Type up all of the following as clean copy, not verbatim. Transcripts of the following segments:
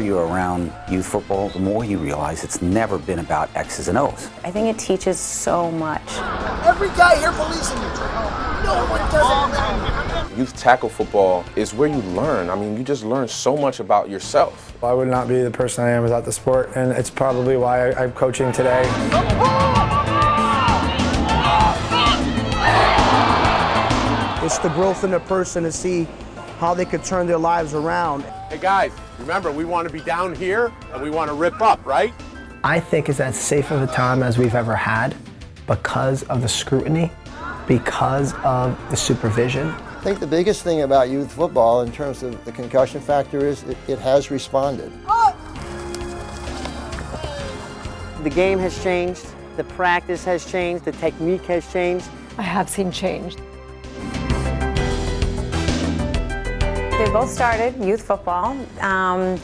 more you're around youth football, the more you realize it's never been about X's and O's. I think it teaches so much. Every guy here believes in you. No one does it. Youth tackle football is where you learn. I mean, you just learn so much about yourself. I would not be the person I am without the sport, and it's probably why I'm coaching today. It's the growth in a person to see how they could turn their lives around. Hey guys, remember, we want to be down here and we want to rip up, right? I think it's as safe of a time as we've ever had because of the scrutiny, because of the supervision. I think the biggest thing about youth football in terms of the concussion factor is it has responded. The game has changed, the practice has changed, the technique has changed. I have seen change. They both started youth football.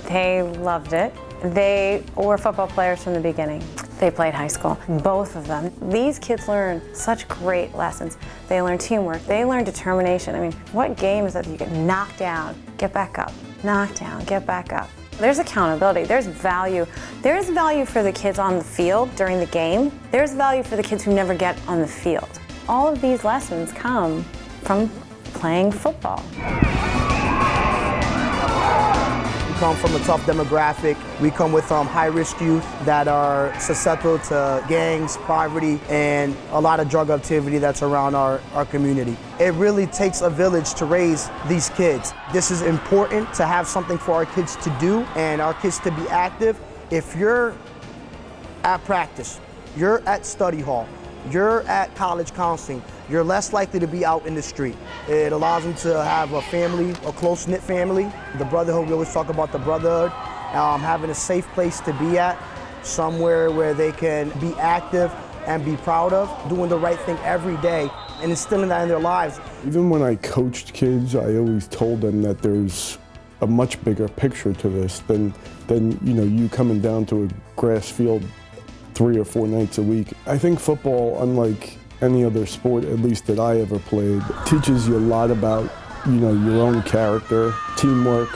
They loved it. They were football players from the beginning. They played high school, both of them. These kids learn such great lessons. They learn teamwork, they learn determination. I mean, what game is that you get knocked down, get back up, knocked down, get back up? There's accountability, there's value. There's value for the kids on the field during the game. There's value for the kids who never get on the field. All of these lessons come from playing football. We come from a tough demographic. We come with high-risk youth that are susceptible to gangs, poverty, and a lot of drug activity that's around our community. It really takes a village to raise these kids. This is important to have something for our kids to do and our kids to be active. If you're at practice, you're at study hall, you're at college counseling, you're less likely to be out in the street. It allows them to have a family, a close-knit family. The brotherhood, we always talk about the brotherhood, having a safe place to be at, somewhere where they can be active and be proud of, doing the right thing every day, and instilling that in their lives. Even when I coached kids, I always told them that there's a much bigger picture to this than you coming down to a grass field 3 or 4 nights a week. I think football, unlike any other sport, at least that I ever played, teaches you a lot about, your own character, teamwork,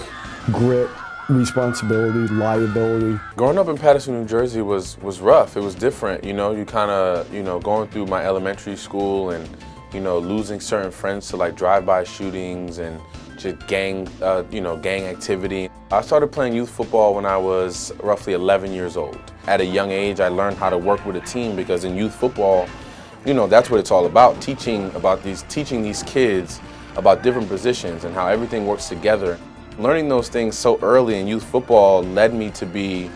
grit, responsibility, liability. Growing up in Paterson, New Jersey was rough. It was different, you kind of, going through my elementary school and, losing certain friends to like drive-by shootings and just gang activity. I started playing youth football when I was roughly 11 years old. At a young age, I learned how to work with a team because in youth football, that's what it's all about, teaching these kids about different positions and how everything works together. Learning those things so early in youth football led me to be,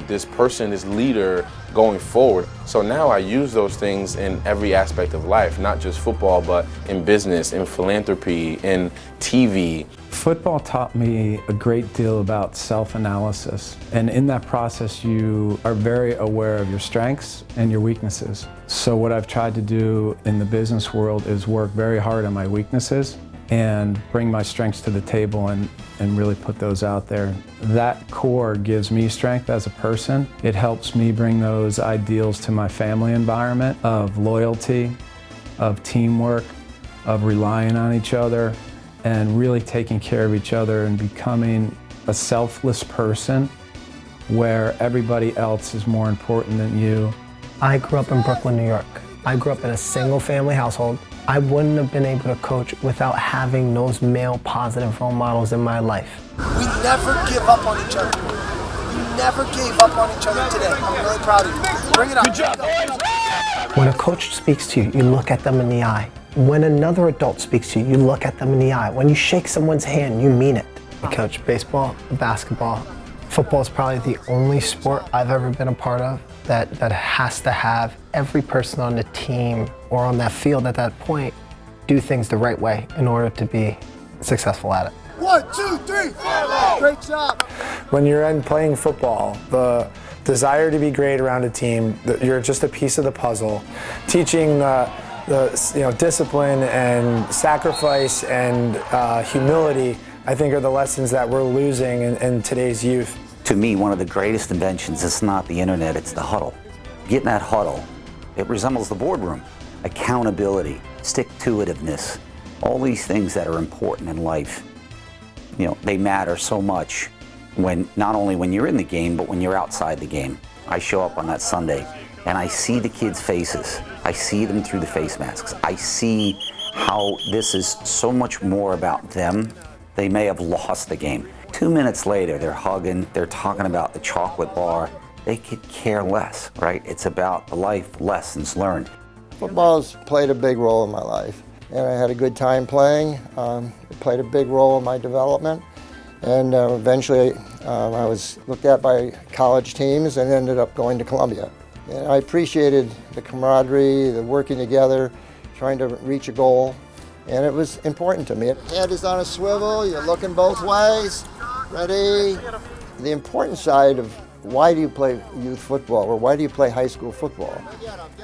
this person, this leader going forward. So now I use those things in every aspect of life, not just football, but in business, in philanthropy, in TV. Football taught me a great deal about self-analysis, and in that process you are very aware of your strengths and your weaknesses. So what I've tried to do in the business world is work very hard on my weaknesses and bring my strengths to the table and really put those out there. That core gives me strength as a person. It helps me bring those ideals to my family environment of loyalty, of teamwork, of relying on each other, and really taking care of each other and becoming a selfless person where everybody else is more important than you. I grew up in Brooklyn, New York. I grew up in a single-family household. I wouldn't have been able to coach without having those male positive role models in my life. We never give up on each other. You never gave up on each other today. I'm really proud of you. Bring it up. Good job, boys. When a coach speaks to you, you look at them in the eye. When another adult speaks to you, you look at them in the eye. When you shake someone's hand, you mean it. I coach baseball, basketball. Football is probably the only sport I've ever been a part of that has to have every person on the team or on that field at that point do things the right way in order to be successful at it. 1, 2, 3, 4. Great job. When you're in playing football, the desire to be great around a team, you're just a piece of the puzzle. Teaching discipline and sacrifice and humility, I think, are the lessons that we're losing in today's youth. To me, one of the greatest inventions is not the internet, it's the huddle. Get in that huddle. It resembles the boardroom. Accountability, stick-to-itiveness, all these things that are important in life, they matter so much. when not only when you're in the game, but when you're outside the game. I show up on that Sunday and I see the kids' faces. I see them through the face masks. I see how this is so much more about them. They may have lost the game. 2 minutes later, they're hugging, they're talking about the chocolate bar. They could care less, right? It's about the life lessons learned. Football's played a big role in my life, and I had a good time playing. It played a big role in my development, and eventually I was looked at by college teams and ended up going to Columbia. And I appreciated the camaraderie, the working together, trying to reach a goal, and it was important to me. Head is on a swivel, you're looking both ways, ready. The important side of why do you play youth football, or why do you play high school football?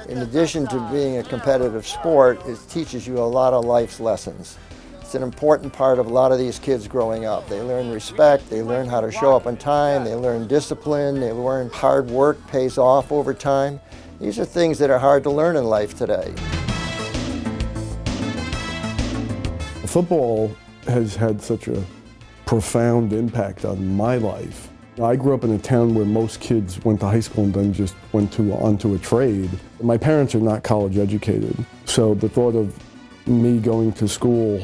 In addition to being a competitive sport, it teaches you a lot of life's lessons. It's an important part of a lot of these kids growing up. They learn respect, they learn how to show up on time, they learn discipline, they learn hard work pays off over time. These are things that are hard to learn in life today. Football has had such a profound impact on my life. I grew up in a town where most kids went to high school and then just went onto a trade. My parents are not college educated, so the thought of me going to school,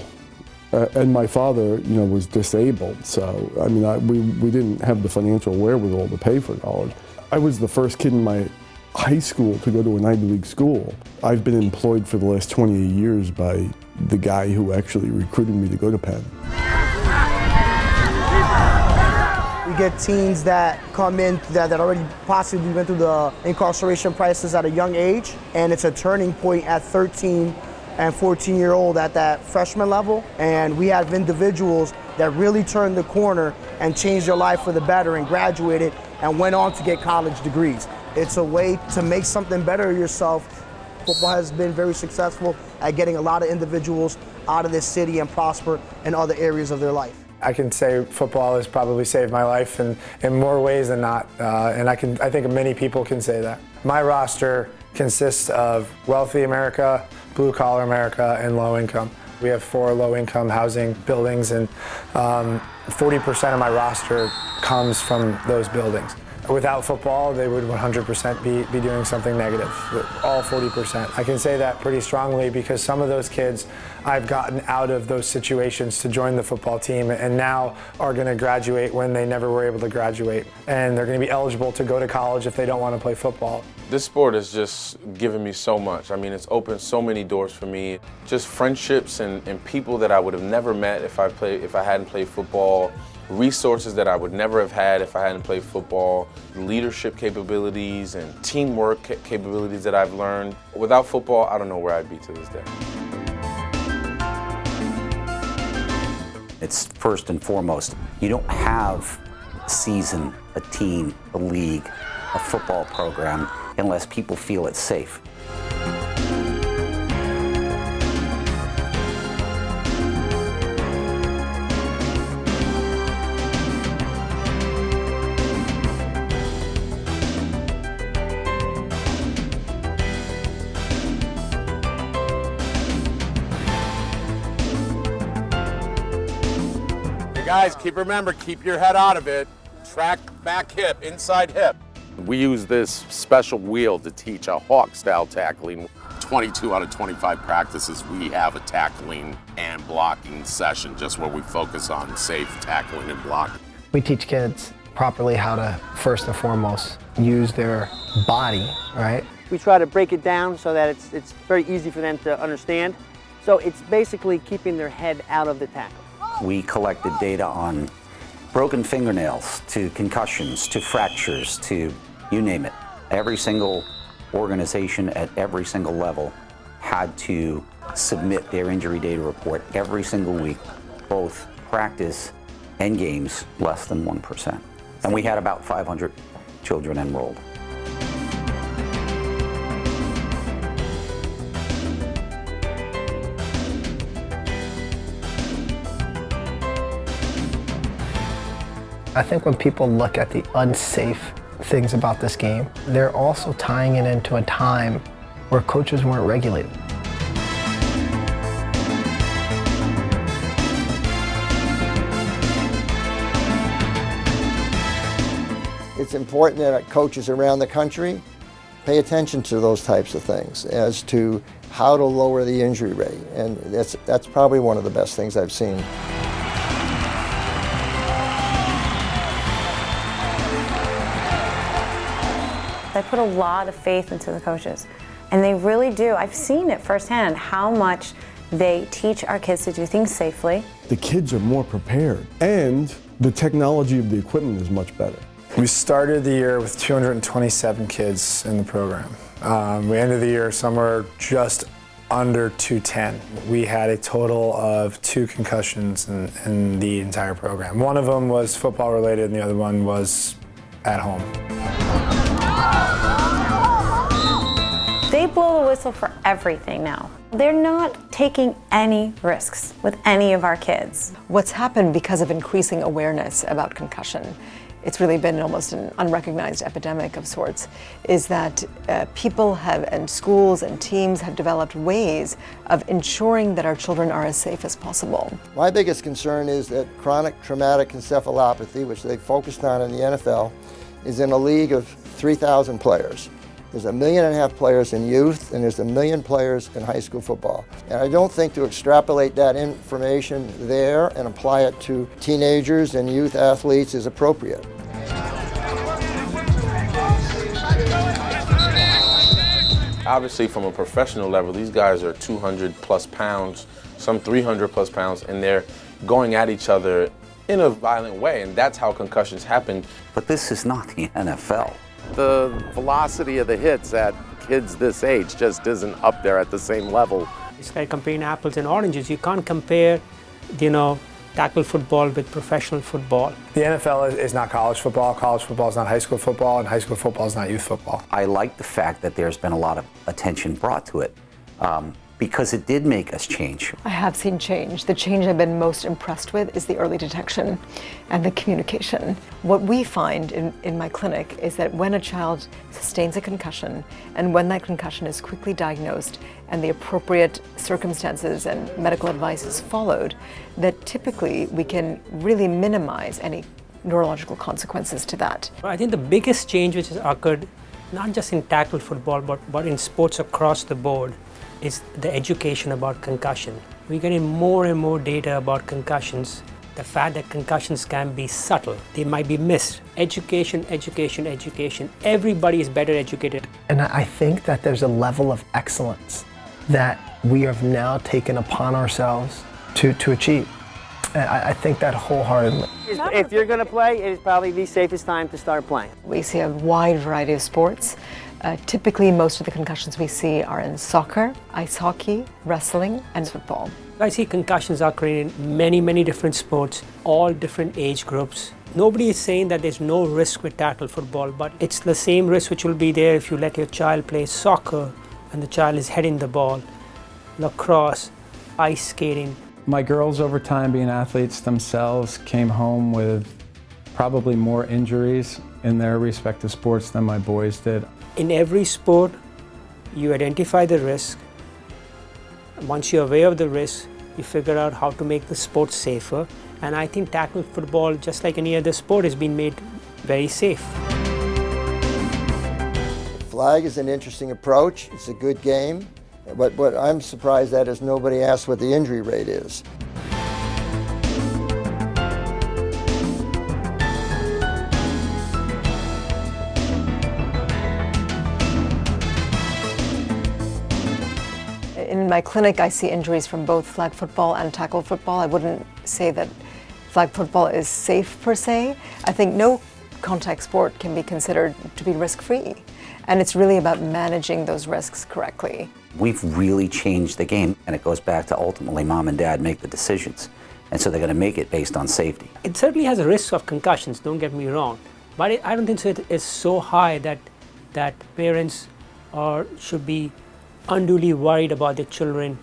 and my father, was disabled, so I mean, we didn't have the financial wherewithal to pay for college. I was the first kid in my high school to go to an Ivy League school. I've been employed for the last 28 years by the guy who actually recruited me to go to Penn. We get teens that come in that already possibly went through the incarceration crisis at a young age, and it's a turning point at 13 and 14-year-old at that freshman level. And we have individuals that really turned the corner and changed their life for the better and graduated and went on to get college degrees. It's a way to make something better of yourself. Football has been very successful at getting a lot of individuals out of this city and prosper in other areas of their life. I can say football has probably saved my life in more ways than not, and I think many people can say that. My roster consists of wealthy America, blue-collar America, and low-income. We have 4 low-income housing buildings, and 40% of my roster comes from those buildings. Without football, they would 100% be doing something negative, all 40%. I can say that pretty strongly because some of those kids I've gotten out of those situations to join the football team and now are going to graduate when they never were able to graduate. And they're going to be eligible to go to college if they don't want to play football. This sport has just given me so much. I mean, it's opened so many doors for me. Just friendships and people that I would have never met if I hadn't played football. Resources that I would never have had if I hadn't played football, leadership capabilities and teamwork capabilities that I've learned. Without football, I don't know where I'd be to this day. It's first and foremost, you don't have a season, a team, a league, a football program unless people feel it's safe. Guys, keep your head out of it. Track back hip, inside hip. We use this special wheel to teach a hawk-style tackling. 22 out of 25 practices, we have a tackling and blocking session, just where we focus on safe tackling and blocking. We teach kids properly how to, first and foremost, use their body, right? We try to break it down so that it's very easy for them to understand. So it's basically keeping their head out of the tackle. We collected data on broken fingernails, to concussions, to fractures, to you name it. Every single organization at every single level had to submit their injury data report every single week, both practice and games, less than 1%. And we had about 500 children enrolled. I think when people look at the unsafe things about this game, they're also tying it into a time where coaches weren't regulated. It's important that coaches around the country pay attention to those types of things as to how to lower the injury rate. And that's probably one of the best things I've seen. I put a lot of faith into the coaches, and they really do. I've seen it firsthand, how much they teach our kids to do things safely. The kids are more prepared, and the technology of the equipment is much better. We started the year with 227 kids in the program. We ended the year somewhere just under 210. We had a total of 2 concussions in the entire program. One of them was football related and the other one was at home. They blow the whistle for everything now. They're not taking any risks with any of our kids. What's happened because of increasing awareness about concussion, it's really been almost an unrecognized epidemic of sorts, is that people have, and schools and teams have developed ways of ensuring that our children are as safe as possible. My biggest concern is that chronic traumatic encephalopathy, which they focused on in the NFL, is in a league of 3,000 players. There's 1.5 million players in youth, and there's 1 million players in high school football. And I don't think to extrapolate that information there and apply it to teenagers and youth athletes is appropriate. Obviously, from a professional level, these guys are 200 plus pounds, some 300 plus pounds, and they're going at each other in a violent way, and that's how concussions happen. But this is not the NFL. The velocity of the hits at kids this age just isn't up there at the same level. It's like comparing apples and oranges. You can't compare, tackle football with professional football. The NFL is not college football is not high school football, and high school football is not youth football. I like the fact that there's been a lot of attention brought to it because it did make us change. I have seen change. The change I've been most impressed with is the early detection and the communication. What we find in my clinic is that when a child sustains a concussion and when that concussion is quickly diagnosed and the appropriate circumstances and medical advice is followed, that typically we can really minimize any neurological consequences to that. I think the biggest change which has occurred, not just in tackle football, but in sports across the board, is the education about concussion. We're getting more and more data about concussions. The fact that concussions can be subtle, they might be missed. Education, education, education. Everybody is better educated. And I think that there's a level of excellence that we have now taken upon ourselves to achieve. I think that wholeheartedly. If you're going to play, it is probably the safest time to start playing. We see a wide variety of sports. Typically, most of the concussions we see are in soccer, ice hockey, wrestling, and football. I see concussions occurring in many, many different sports, all different age groups. Nobody is saying that there's no risk with tackle football, but it's the same risk which will be there if you let your child play soccer and the child is heading the ball, lacrosse, ice skating. My girls, over time, being athletes themselves, came home with probably more injuries in their respective sports than my boys did. In every sport, you identify the risk. Once you're aware of the risk, you figure out how to make the sport safer. And I think tackle football, just like any other sport, has been made very safe. Flag is an interesting approach. It's a good game. But what I'm surprised at is nobody asked what the injury rate is. In my clinic, I see injuries from both flag football and tackle football. I wouldn't say that flag football is safe per se. I think no contact sport can be considered to be risk-free. And it's really about managing those risks correctly. We've really changed the game, and it goes back to ultimately mom and dad make the decisions. And so they're going to make it based on safety. It certainly has a risk of concussions, don't get me wrong. But I don't think so it is so high that parents should be unduly worried about their children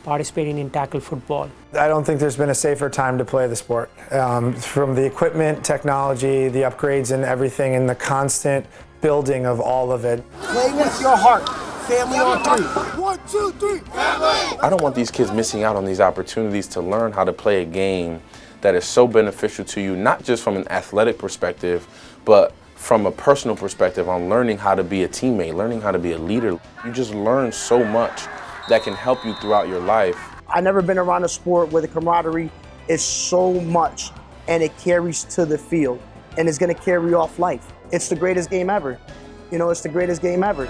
participating in tackle football. I don't think there's been a safer time to play the sport. From the equipment, technology, the upgrades and everything, and the constant building of all of it. Play with your heart. Family on three. 1, 2, 3. Family! I don't want these kids missing out on these opportunities to learn how to play a game that is so beneficial to you, not just from an athletic perspective, but from a personal perspective on learning how to be a teammate, learning how to be a leader. You just learn so much that can help you throughout your life. I've never been around a sport where the camaraderie is so much and it carries to the field and it's going to carry off life. It's the greatest game ever. You know, it's the greatest game ever.